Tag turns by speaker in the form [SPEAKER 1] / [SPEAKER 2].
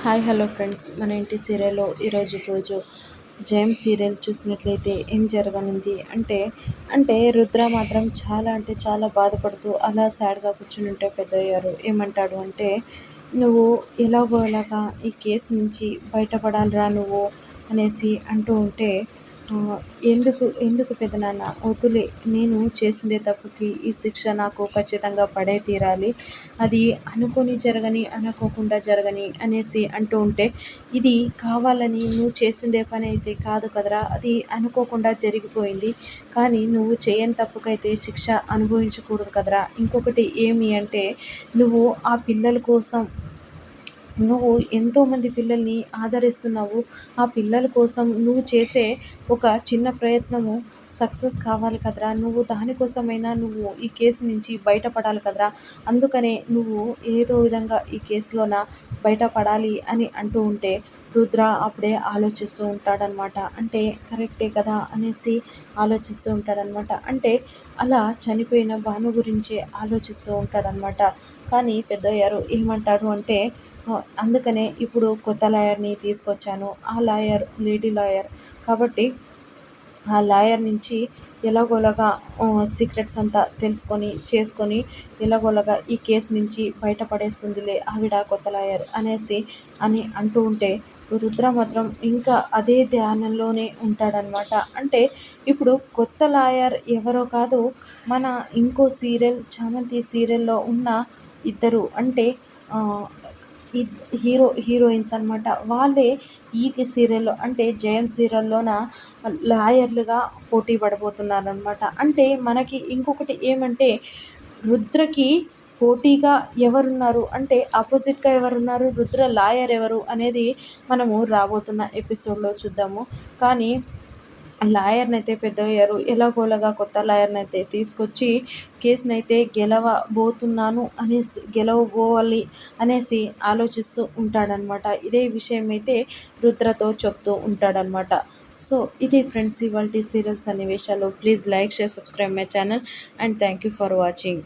[SPEAKER 1] Hi hello friends, మన ఇంటి సీరియల్లో రోజు జయం సీరియల్ చూసినట్లయితే ఏం జరగనుంది అంటే రుద్ర మాత్రం చాలా అంటే చాలా బాధపడుతూ అలా సాడ్గా కూర్చుని ఉంటే పెద్దయ్యారు ఏమంటాడు అంటే, నువ్వు ఎలాగో అలాగా ఈ కేసు నుంచి బయటపడాలిరా నువ్వు అనేసి అంటూ ఉంటే, "ఆ, ఎందుకు ఎందుకు పెదనాన్న వద్దులే, నేను చేసిండే తప్పుకి ఈ శిక్ష నాకు ఖచ్చితంగా పడే తీరాలి, అది అనుకోని జరగని అనుకోకుండా జరగని అనేసి అంటూ ఉంటే, ఇది కావాలని నువ్వు చేసిండే పని అయితే కాదు కదరా, అది అనుకోకుండా జరిగిపోయింది, కానీ నువ్వు చేయని తప్పుకైతే శిక్ష అనుభవించకూడదు కదరా. ఇంకొకటి ఏమి అంటే, నువ్వు ఆ పిల్లల కోసం నువ్వు ఎంతోమంది పిల్లల్ని ఆదరిస్తున్నావు, ఆ పిల్లల కోసం నువ్వు చేసే ఒక చిన్న ప్రయత్నము సక్సెస్ కావాలి కదరా, నువ్వు దానికోసమైనా నువ్వు ఈ కేసు నుంచి బయటపడాలి కదరా, అందుకనే నువ్వు ఏదో విధంగా ఈ కేసులోన బయటపడాలి అని అంటూ ఉంటే, రుద్ర అప్పుడే ఆలోచిస్తూ ఉంటాడనమాట. అంటే కరెక్టే కదా అనేసి ఆలోచిస్తూ ఉంటాడనమాట. అంటే అలా చనిపోయిన భాను గురించే ఆలోచిస్తూ ఉంటాడనమాట. కానీ పెద్దయ్యారు ఏమంటాడు అంటే, అందుకనే ఇప్పుడు కొత్త లాయర్ని తీసుకొచ్చాను, ఆ లాయర్ లేడీ లాయర్ కాబట్టి ఆ లాయర్ నుంచి ఎలాగోలాగా సీక్రెట్స్ అంతా తెలుసుకొని చేసుకొని ఎలాగోలాగా ఈ కేసు నుంచి బయటపడేస్తుందిలే ఆవిడ కొత్త లాయర్ అనేసి అని అంటూ ఉంటే, రుద్ర మాత్రం ఇంకా అదే ధ్యానంలోనే ఉంటాడనమాట. అంటే ఇప్పుడు కొత్త లాయర్ ఎవరో కాదు, మన ఇంకో సీరియల్ చామంతి సీరియల్లో ఉన్న ఇద్దరు అంటే ఆ, హీరోయిన్స్ అనమాట. వాళ్ళే ఈ సీరియల్లో అంటే జయం సీరియల్లోన లాయర్లుగా పోటీ పడబోతున్నారనమాట. అంటే మనకి ఇంకొకటి ఏమంటే, రుద్రకి పోటీగా ఎవరున్నారు అంటే ఆపోజిట్గా ఎవరున్నారు, రుద్ర లాయర్ ఎవరు అనేది మనము రాబోతున్న ఎపిసోడ్లో చూద్దాము. కానీ లాయర్నైతే పెద్దయ్యారు ఎలాగోలాగా కొత్త లాయర్నైతే తీసుకొచ్చి కేసునైతే గెలవబోవాలి అనేసి ఆలోచిస్తూ ఉంటాడనమాట. ఇదే విషయం అయితే రుద్రతో చెప్తూ ఉంటాడనమాట. సో ఇది ఫ్రెండ్స్ ఇవాల్టి సీరియల్ సన్నివేశాలు. Please like, share, subscribe my channel and thank you for watching.